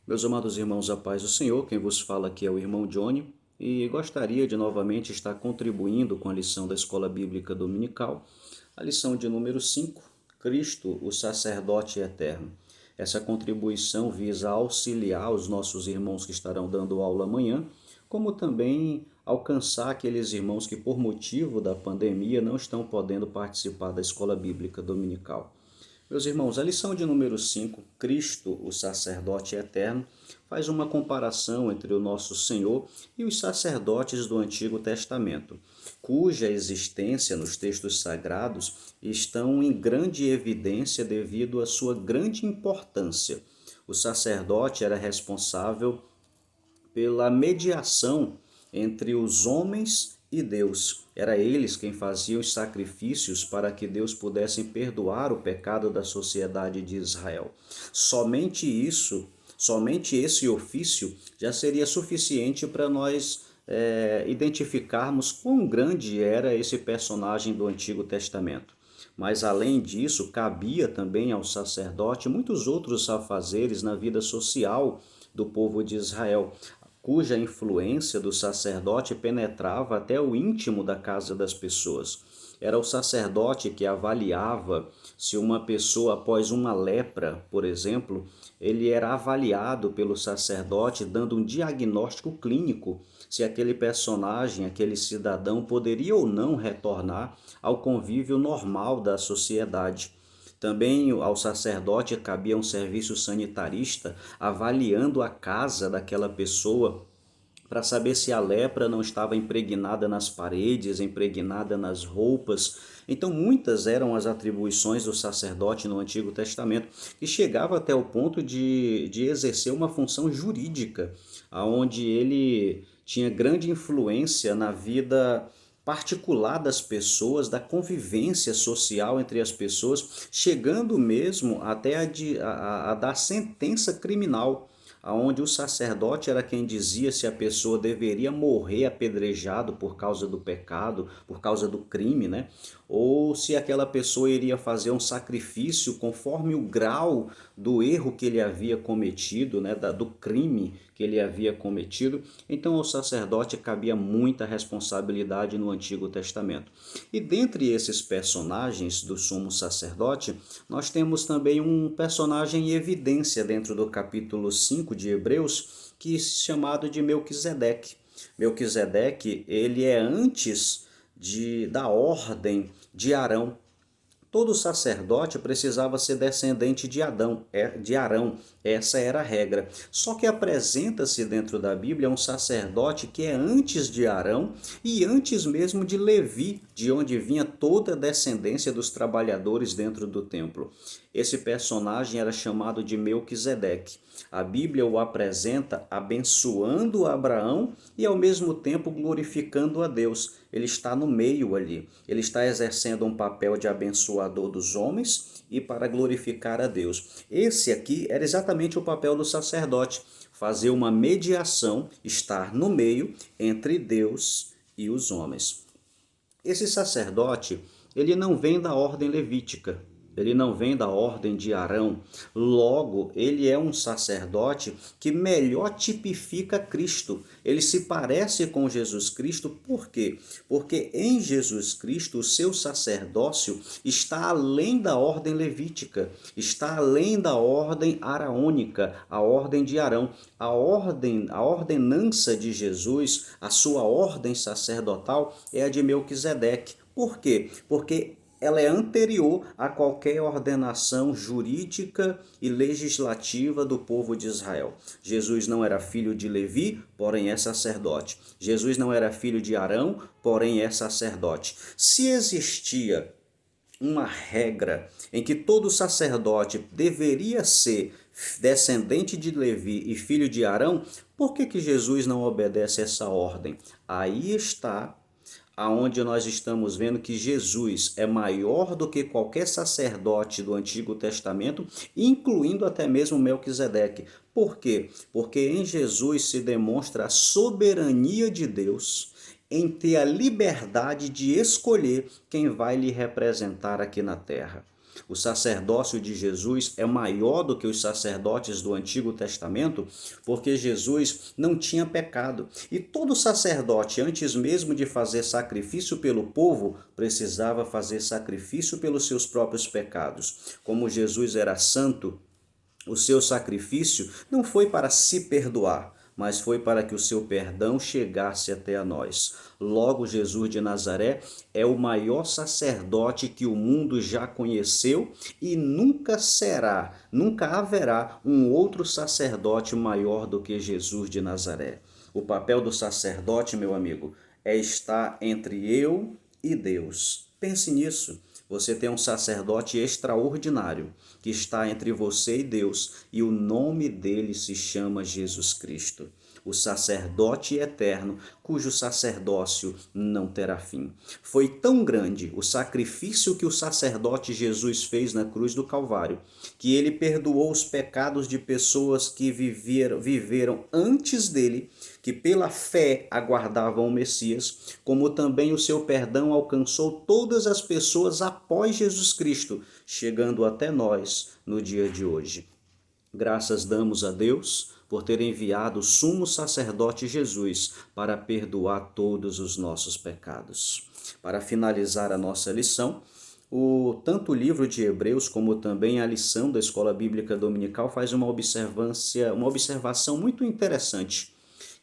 Meus amados irmãos, a paz do Senhor, quem vos fala aqui é o irmão Johnny e gostaria de novamente estar contribuindo com a lição da Escola Bíblica Dominical, a lição de número 5, Cristo, o sacerdote eterno. Essa contribuição visa auxiliar os nossos irmãos que estarão dando aula amanhã, como também alcançar aqueles irmãos que por motivo da pandemia não estão podendo participar da Escola Bíblica Dominical. Meus irmãos, a lição de número 5, Cristo, o sacerdote eterno, faz uma comparação entre o nosso Senhor e os sacerdotes do Antigo Testamento, cuja existência nos textos sagrados estão em grande evidência devido à sua grande importância. O sacerdote era responsável pela mediação entre os homens e Deus. Era eles quem faziam os sacrifícios para que Deus pudesse perdoar o pecado da sociedade de Israel. Somente isso, somente esse ofício já seria suficiente para nós identificarmos quão grande era esse personagem do Antigo Testamento. Mas além disso, cabia também ao sacerdote muitos outros afazeres na vida social do povo de Israel, cuja influência do sacerdote penetrava até o íntimo da casa das pessoas. Era o sacerdote que avaliava se uma pessoa, após uma lepra, por exemplo, ele era avaliado pelo sacerdote, dando um diagnóstico clínico se aquele personagem, aquele cidadão, poderia ou não retornar ao convívio normal da sociedade. Também ao sacerdote cabia um serviço sanitarista avaliando a casa daquela pessoa para saber se a lepra não estava impregnada nas paredes, impregnada nas roupas. Então, muitas eram as atribuições do sacerdote no Antigo Testamento, que chegava até o ponto de exercer uma função jurídica, onde ele tinha grande influência na vida particular das pessoas, da convivência social entre as pessoas, chegando mesmo até a dar sentença criminal, aonde o sacerdote era quem dizia se a pessoa deveria morrer apedrejado por causa do pecado, por causa do crime, né? Ou se aquela pessoa iria fazer um sacrifício conforme o grau do erro que ele havia cometido, né? Do crime que ele havia cometido. Então ao sacerdote cabia muita responsabilidade no Antigo Testamento. E dentre esses personagens do sumo sacerdote, nós temos também um personagem em evidência dentro do capítulo 5 de Hebreus, que é chamado de Melquisedeque. Melquisedeque, ele é antes da ordem de Arão. Todo sacerdote precisava ser descendente de Arão, essa era a regra. Só que apresenta-se dentro da Bíblia um sacerdote que é antes de Arão e antes mesmo de Levi, de onde vinha toda a descendência dos trabalhadores dentro do templo. Esse personagem era chamado de Melquisedeque. A Bíblia o apresenta abençoando Abraão e ao mesmo tempo glorificando a Deus. Ele está no meio ali. Ele está exercendo um papel de abençoador dos homens e para glorificar a Deus. Esse aqui era exatamente o papel do sacerdote, fazer uma mediação, estar no meio entre Deus e os homens. Esse sacerdote, ele não vem da ordem levítica, ele não vem da ordem de Arão. Logo, ele é um sacerdote que melhor tipifica Cristo. Ele se parece com Jesus Cristo, por quê? Porque em Jesus Cristo o seu sacerdócio está além da ordem levítica, está além da ordem araônica, a ordem de Arão. A ordenança de Jesus, a sua ordem sacerdotal é a de Melquisedeque. Por quê? Porque ela é anterior a qualquer ordenação jurídica e legislativa do povo de Israel. Jesus não era filho de Levi, porém é sacerdote. Jesus não era filho de Arão, porém é sacerdote. Se existia uma regra em que todo sacerdote deveria ser descendente de Levi e filho de Arão, por que Jesus não obedece essa ordem? Aí está aonde nós estamos vendo que Jesus é maior do que qualquer sacerdote do Antigo Testamento, incluindo até mesmo Melquisedeque. Por quê? Porque em Jesus se demonstra a soberania de Deus em ter a liberdade de escolher quem vai lhe representar aqui na terra. O sacerdócio de Jesus é maior do que os sacerdotes do Antigo Testamento, porque Jesus não tinha pecado. E todo sacerdote, antes mesmo de fazer sacrifício pelo povo, precisava fazer sacrifício pelos seus próprios pecados. Como Jesus era santo, o seu sacrifício não foi para se perdoar, mas foi para que o seu perdão chegasse até a nós. Logo, Jesus de Nazaré é o maior sacerdote que o mundo já conheceu e nunca será, nunca haverá um outro sacerdote maior do que Jesus de Nazaré. O papel do sacerdote, meu amigo, é estar entre eu e Deus. Pense nisso. Você tem um sacerdote extraordinário que está entre você e Deus, e o nome dele se chama Jesus Cristo, o sacerdote eterno, cujo sacerdócio não terá fim. Foi tão grande o sacrifício que o sacerdote Jesus fez na cruz do Calvário, que ele perdoou os pecados de pessoas que viveram antes dele, que pela fé aguardavam o Messias, como também o seu perdão alcançou todas as pessoas após Jesus Cristo, chegando até nós no dia de hoje. Graças damos a Deus por ter enviado o sumo sacerdote Jesus para perdoar todos os nossos pecados. Para finalizar a nossa lição, tanto o livro de Hebreus como também a lição da Escola Bíblica Dominical faz uma observação muito interessante.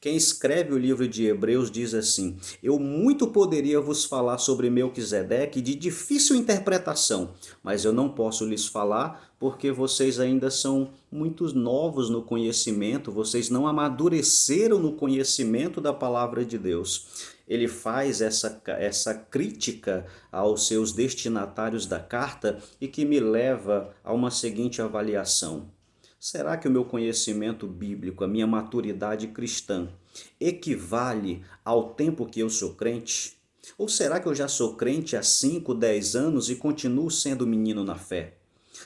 Quem escreve o livro de Hebreus diz assim: eu muito poderia vos falar sobre Melquisedeque de difícil interpretação, mas eu não posso lhes falar porque vocês ainda são muito novos no conhecimento, vocês não amadureceram no conhecimento da palavra de Deus. Ele faz essa crítica aos seus destinatários da carta e que me leva a uma seguinte avaliação. Será que o meu conhecimento bíblico, a minha maturidade cristã, equivale ao tempo que eu sou crente? Ou será que eu já sou crente há 5, 10 anos e continuo sendo menino na fé?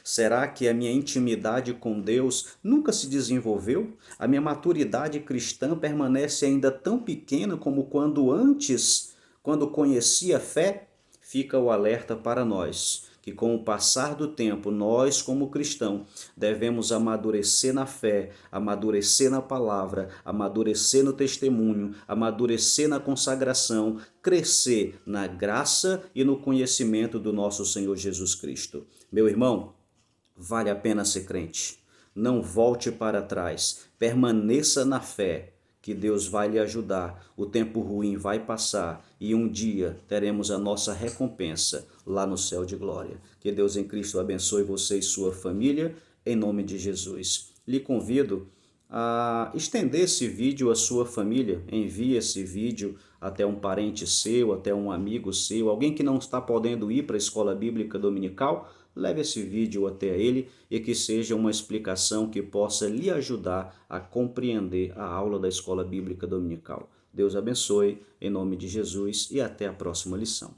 Será que a minha intimidade com Deus nunca se desenvolveu? A minha maturidade cristã permanece ainda tão pequena como quando conheci a fé? Fica o alerta para nós que com o passar do tempo, nós como cristãos devemos amadurecer na fé, amadurecer na palavra, amadurecer no testemunho, amadurecer na consagração, crescer na graça e no conhecimento do nosso Senhor Jesus Cristo. Meu irmão, vale a pena ser crente. Não volte para trás, permaneça na fé, que Deus vai lhe ajudar, o tempo ruim vai passar e um dia teremos a nossa recompensa lá no céu de glória. Que Deus em Cristo abençoe você e sua família, em nome de Jesus. Lhe convido a estender esse vídeo à sua família, envie esse vídeo até um parente seu, até um amigo seu, alguém que não está podendo ir para a escola bíblica dominical. Leve esse vídeo até ele e que seja uma explicação que possa lhe ajudar a compreender a aula da Escola Bíblica Dominical. Deus abençoe, em nome de Jesus, e até a próxima lição.